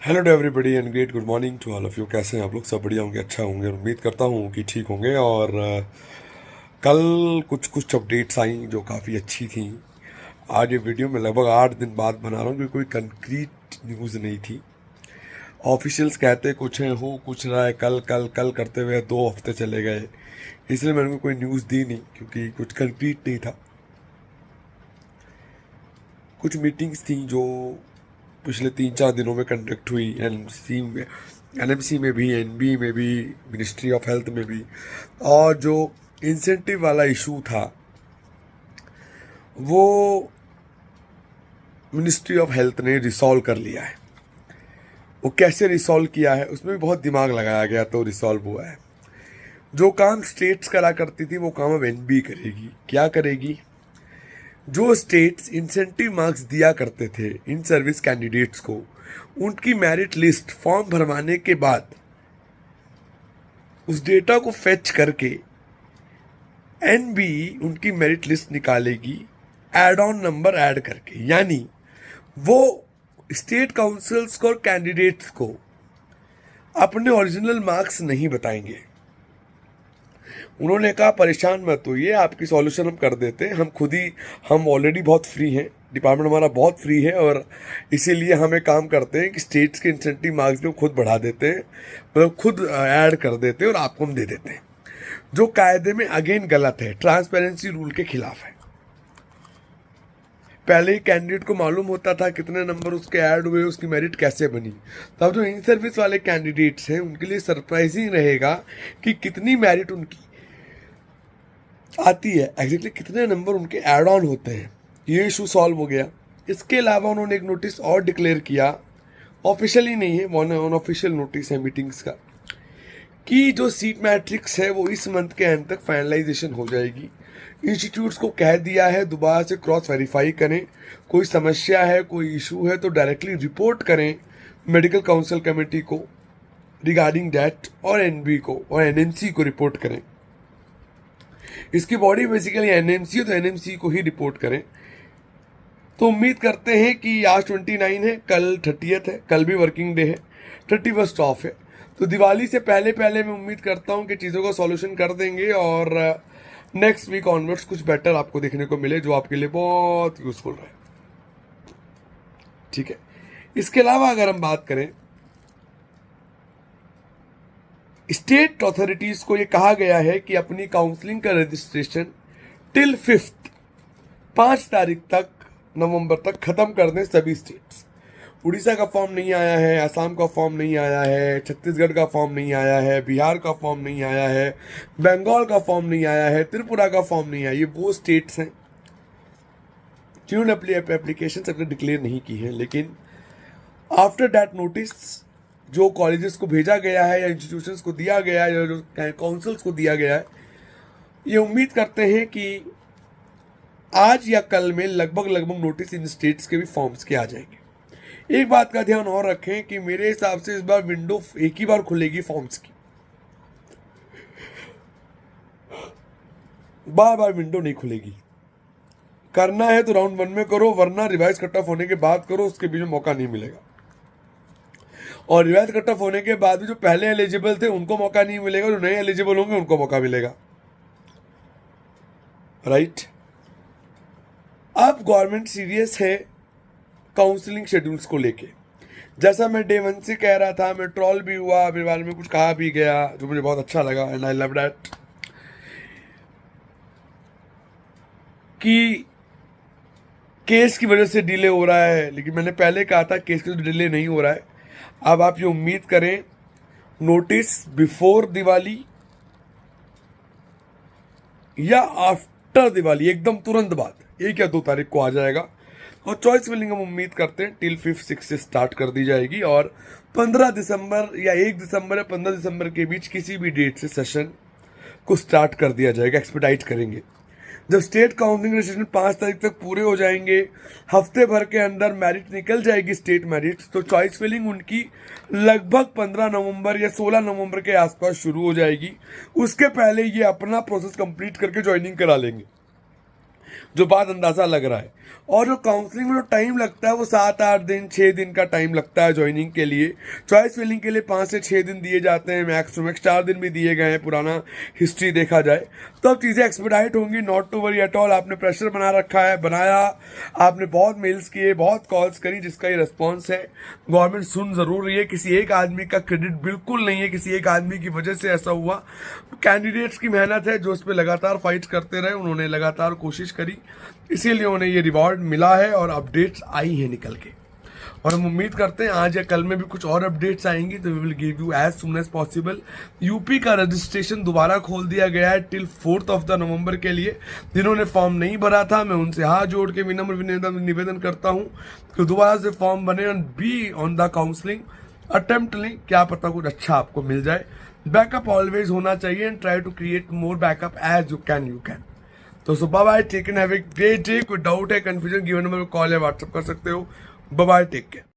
Hello to everybody and great good morning to all of you. कैसे हैं आप लोग? सब बढ़िया होंगे, अच्छा होंगे। उम्मीद करता हूँ कि ठीक होंगे। और कल कुछ कुछ अपडेट्स आई जो काफ़ी अच्छी थी। आज ये वीडियो मैं लगभग 8 दिन बाद बना रहा हूँ क्योंकि कोई कंक्रीट न्यूज़ नहीं थी। ऑफिशियल्स कहते कुछ हैं, हो कुछ रहा है। कल कल कल करते हुए 2 हफ्ते चले गए, इसलिए मैंने कोई न्यूज़ दी नहीं क्योंकि कुछ कंक्रीट नहीं था। कुछ मीटिंग्स थी जो पिछले 3-4 दिनों में कंडक्ट हुई, एनएमसी में भी, एनबी में भी, मिनिस्ट्री ऑफ हेल्थ में भी। और जो इंसेंटिव वाला इशू था वो मिनिस्ट्री ऑफ हेल्थ ने रिसॉल्व कर लिया है। वो कैसे रिसॉल्व किया है उसमें भी बहुत दिमाग लगाया गया तो रिसॉल्व हुआ है। जो काम स्टेट्स करा करती थी वो काम अब एनबी करेगी। क्या करेगी? जो स्टेट्स इंसेंटिव मार्क्स दिया करते थे इन सर्विस कैंडिडेट्स को, उनकी मेरिट लिस्ट फॉर्म भरवाने के बाद उस डेटा को फेच करके एनबी उनकी मेरिट लिस्ट निकालेगी एड ऑन नंबर ऐड करके। यानी वो स्टेट काउंसिल्स को और कैंडिडेट्स को अपने ओरिजिनल मार्क्स नहीं बताएंगे। उन्होंने कहा परेशान मत होइए, आपकी सॉल्यूशन हम कर देते हैं। हम ऑलरेडी बहुत फ्री हैं, डिपार्टमेंट हमारा बहुत फ्री है, और इसीलिए हम एक काम करते हैं कि स्टेट्स के इंसेंटिव मार्क्स भी हम खुद बढ़ा देते हैं, मतलब खुद ऐड कर देते हैं और आपको हम दे देते हैं। जो कायदे में अगेन गलत है, ट्रांसपेरेंसी रूल के खिलाफ है। पहले ही कैंडिडेट को मालूम होता था कितने नंबर उसके ऐड हुए, उसकी मेरिट कैसे बनी। तब जो इन सर्विस वाले कैंडिडेट्स हैं उनके लिए सरप्राइजिंग रहेगा कि कितनी मेरिट उनकी आती है, एग्जैक्टली कितने नंबर उनके ऐड ऑन होते हैं। ये इशू सॉल्व हो गया। इसके अलावा उन्होंने एक नोटिस और डिक्लेयर किया, ऑफिशियली नहीं है, अनऑफिशियल नोटिस है मीटिंग्स का, कि जो सीट मैट्रिक्स है वो इस मंथ के एंड तक फाइनलाइजेशन हो जाएगी। इंस्टीट्यूट्स को कह दिया है दोबारा से क्रॉस वेरीफाई करें, कोई समस्या है, कोई इशू है तो डायरेक्टली रिपोर्ट करें मेडिकल काउंसिल कमेटी को रिगार्डिंग दैट, और एनबी को और एनएमसी को रिपोर्ट करें। इसकी बॉडी बेसिकली एनएमसी है तो एनएमसी को ही रिपोर्ट करें। तो उम्मीद करते हैं कि आज 29 है, कल 30th है, कल भी वर्किंग डे है, 31st ऑफ है। तो दिवाली से पहले पहले मैं उम्मीद करता हूं कि चीज़ों का सॉल्यूशन कर देंगे और नेक्स्ट वीक ऑनवर्ड्स कुछ बेटर आपको देखने को मिले जो आपके लिए बहुत यूजफुल रहे। ठीक है। इसके अलावा अगर हम बात करें, स्टेट अथॉरिटीज को ये कहा गया है कि अपनी काउंसलिंग का रजिस्ट्रेशन टिल 5 तारीख तक, नवंबर तक खत्म कर दें सभी स्टेट्स। उड़ीसा का फॉर्म नहीं आया है, असम का फॉर्म नहीं आया है, छत्तीसगढ़ का फॉर्म नहीं आया है, बिहार का फॉर्म नहीं आया है, बंगाल का फॉर्म नहीं आया है, त्रिपुरा का फॉर्म नहीं आया। ये वो स्टेट्स हैं जिन्होंने अपनी एप्लीकेशन अपने डिक्लेयर नहीं की है। लेकिन आफ्टर दैट नोटिस जो कॉलेजेस को भेजा गया है या इंस्टीट्यूशंस को दिया गया है या जो काउंसिल्स को दिया गया है, ये उम्मीद करते हैं कि आज या कल में लगभग नोटिस इन स्टेट्स के भी फॉर्म्स के आ जाएंगे। एक बात का ध्यान और रखें कि मेरे हिसाब से इस बार विंडो एक ही बार खुलेगी फॉर्म्स की, बार बार विंडो नहीं खुलेगी। करना है तो राउंड 1 में करो, वरना रिवाइज कट ऑफ होने के बाद करो, उसके बीच में मौका नहीं मिलेगा। और रिवाइज कट ऑफ होने के बाद भी जो पहले एलिजिबल थे उनको मौका नहीं मिलेगा, जो नए एलिजिबल होंगे उनको मौका मिलेगा। राइट। अब गवर्नमेंट सीरियस है काउंसलिंग शेड्यूल्स को लेके। जैसा मैं डे 1 से कह रहा था, मैं ट्रोल भी हुआ, मेरे बारे में कुछ कहा भी गया जो मुझे बहुत अच्छा लगा, एंड आई लव दैट, कि केस की वजह से डिले हो रहा है। लेकिन मैंने पहले कहा था केस की डिले नहीं हो रहा है। अब आप ये उम्मीद करें नोटिस बिफोर दिवाली या आफ्टर दिवाली, एकदम तुरंत बाद 1 या 2 तारीख को आ जाएगा। और चॉइस फिलिंग हम उम्मीद करते हैं टिल 5-6 से स्टार्ट कर दी जाएगी, और 15 दिसंबर या 1 दिसंबर या 15 दिसंबर के बीच किसी भी डेट से सेशन को स्टार्ट कर दिया जाएगा, एक्सपेडाइट करेंगे। जब स्टेट काउंसलिंग रजिस्ट्रेशन 5 तारीख तक पूरे हो जाएंगे, हफ्ते भर के अंदर मेरिट निकल जाएगी स्टेट मेरिट, तो चॉइस फिलिंग उनकी लगभग 15 नवंबर या 16 नवंबर के आसपास शुरू हो जाएगी। उसके पहले ये अपना प्रोसेस कंप्लीट करके ज्वाइनिंग करा लेंगे, जो बात अंदाजा लग रहा है। और जो काउंसलिंग में जो टाइम लगता है वो 7-8 दिन 6 दिन का टाइम लगता है ज्वाइनिंग के लिए। चॉइस फिलिंग के लिए 5 से 6 दिन दिए जाते हैं, मैक्स टू मैक्स 4 दिन भी दिए गए हैं पुराना हिस्ट्री देखा जाए। तो अब चीज़ें एक्सपेडाइट होंगी, not to worry at all. आपने प्रेशर बना रखा है, बनाया, आपने बहुत मेल्स किए, बहुत कॉल्स करी, जिसका ये रिस्पॉन्स है। गवर्नमेंट सुन ज़रूर रही है, किसी एक आदमी का क्रेडिट बिल्कुल नहीं है, किसी एक आदमी की वजह से ऐसा हुआ। कैंडिडेट्स की मेहनत है जो इस पर लगातार फाइट करते रहे, उन्होंने लगातार कोशिश करी, इसीलिए उन्हें ये रिवॉर्ड मिला है और अपडेट्स आई हैं निकल के। और हम उम्मीद करते हैं आज या कल में भी कुछ और अपडेट्स आएंगी, तो we will give you as soon as possible. UP का रजिस्ट्रेशन दोबारा खोल दिया गया है टिल 4 नवंबर के लिए। जिन्होंने फॉर्म नहीं भरा था, मैं उनसे हाथ जोड़ के विनम्र निवेदन करता हूँ कि दोबारा से फॉर्म भरें और be on the counselling, attempt लें, क्या पता कुछ अच्छा आपको मिल जाए। बैकअप ऑलवेज होना चाहिए and try to create more backup as you can. तो सुबह bye, take and have a great day. कोई डाउट है, कंफ्यूजन, गिवन नंबर पर कॉल या व्हाट्सएप कर सकते हो। Bye, take care.